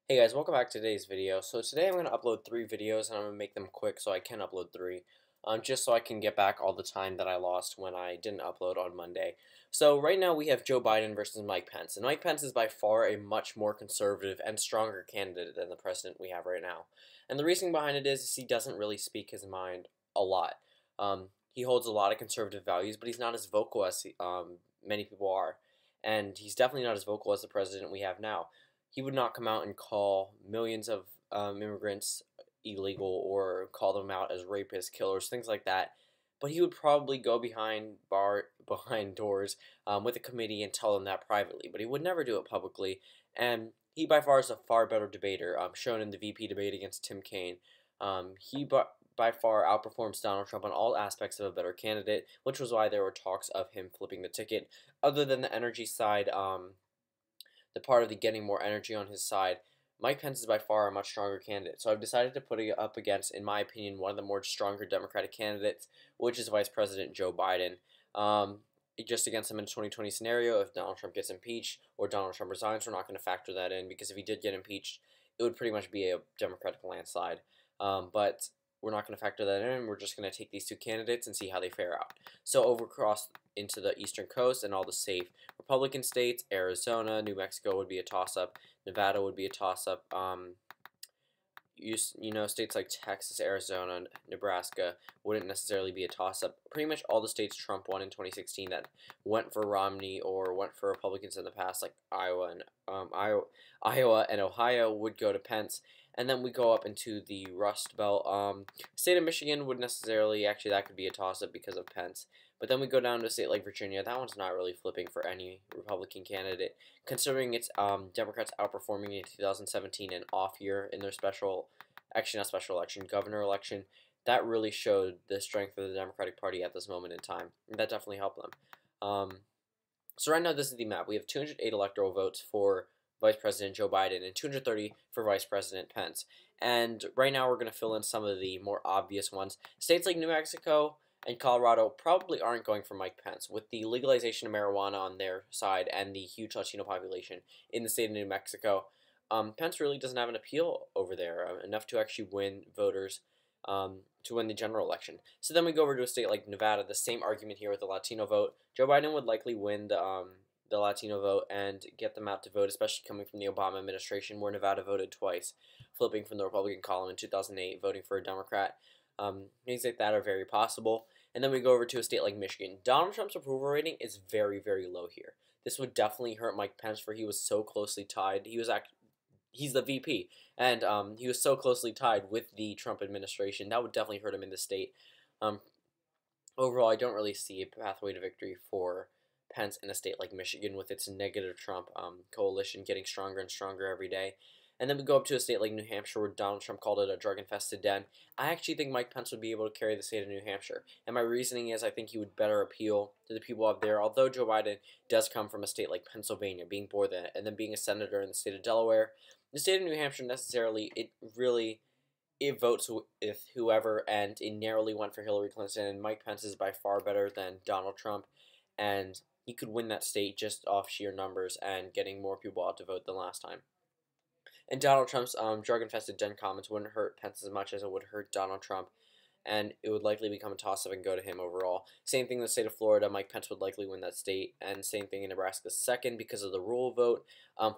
Hey guys, welcome back to today's video. So today I'm going to upload 3 videos and I'm going to make them quick so I can upload 3. Just so I can get back all the time that I lost when I didn't upload on Monday. So right now we have Joe Biden versus Mike Pence. And Mike Pence is by far a much more conservative and stronger candidate than the president we have right now. And the reason behind it is he doesn't really speak his mind a lot. He holds a lot of conservative values, but he's not as vocal as many people are. And he's definitely not as vocal as the president we have now. He would not come out and call millions of immigrants illegal or call them out as rapists, killers, things like that. But he would probably go behind doors with a committee and tell them that privately. But he would never do it publicly. And he by far is a far better debater, shown in the VP debate against Tim Kaine. By far outperforms Donald Trump on all aspects of a better candidate, which was why there were talks of him flipping the ticket. Other than the energy side, the part of the getting more energy on his side, Mike Pence is by far a much stronger candidate. So I've decided to put it up against, in my opinion, one of the more stronger Democratic candidates, which is Vice President Joe Biden. Just against him in a 2020 scenario, if Donald Trump gets impeached or Donald Trump resigns, we're not going to factor that in because if he did get impeached, it would pretty much be a Democratic landslide. But we're not going to factor that in. We're just going to take these 2 candidates and see how they fare out. So over across into the eastern coast and all the safe Republican states, Arizona, New Mexico would be a toss-up. Nevada would be a toss-up. States like Texas, Arizona, Nebraska wouldn't necessarily be a toss-up. Pretty much all the states Trump won in 2016 that went for Romney or went for Republicans in the past, like Iowa and Ohio, would go to Pence. And then we go up into the Rust Belt. State of Michigan would necessarily, actually that could be a toss-up because of Pence. But then we go down to a state like Virginia. That one's not really flipping for any Republican candidate, considering it's Democrats outperforming in 2017 an off year in their not special election, governor election. That really showed the strength of the Democratic Party at this moment in time. And that definitely helped them. So right now this is the map. We have 208 electoral votes for Vice President Joe Biden and 230 for Vice President Pence. And right now we're going to fill in some of the more obvious ones. States like New Mexico and Colorado probably aren't going for Mike Pence. With the legalization of marijuana on their side and the huge Latino population in the state of New Mexico, Pence really doesn't have an appeal over there, enough to actually win voters, to win the general election. So then we go over to a state like Nevada, the same argument here with the Latino vote. Joe Biden would likely win the Latino vote and get them out to vote, especially coming from the Obama administration, where Nevada voted twice, flipping from the Republican column in 2008, voting for a Democrat. Things like that are very possible. And then we go over to a state like Michigan. Donald Trump's approval rating is very, very low here. This would definitely hurt Mike Pence, for he was so closely tied. He's the VP, and he was so closely tied with the Trump administration. That would definitely hurt him in the state. Overall, I don't really see a pathway to victory for Pence in a state like Michigan with its negative Trump coalition getting stronger and stronger every day. And then we go up to a state like New Hampshire, where Donald Trump called it a drug-infested den. I actually think Mike Pence would be able to carry the state of New Hampshire. And my reasoning is I think he would better appeal to the people up there. Although Joe Biden does come from a state like Pennsylvania, being born there, and then being a senator in the state of Delaware, the state of New Hampshire necessarily, it votes with whoever, and it narrowly went for Hillary Clinton. And Mike Pence is by far better than Donald Trump, and he could win that state just off sheer numbers and getting more people out to vote than last time. And Donald Trump's drug-infested den comments wouldn't hurt Pence as much as it would hurt Donald Trump, and it would likely become a toss-up and go to him overall. Same thing in the state of Florida. Mike Pence would likely win that state, and same thing in Nebraska second because of the rural vote.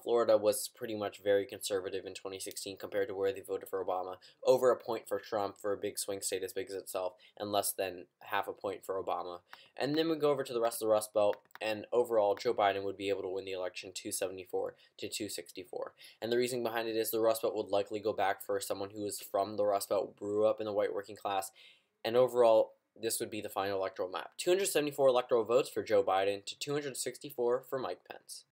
Florida was pretty much very conservative in 2016 compared to where they voted for Obama. Over a point for Trump for a big swing state as big as itself, and less than half a point for Obama. And then we go over to the rest of the Rust Belt, and overall, Joe Biden would be able to win the election 274 to 264. And the reason behind it is the Rust Belt would likely go back for someone who is from the Rust Belt, grew up in the white working class, and overall, this would be the final electoral map. 274 electoral votes for Joe Biden to 264 for Mike Pence.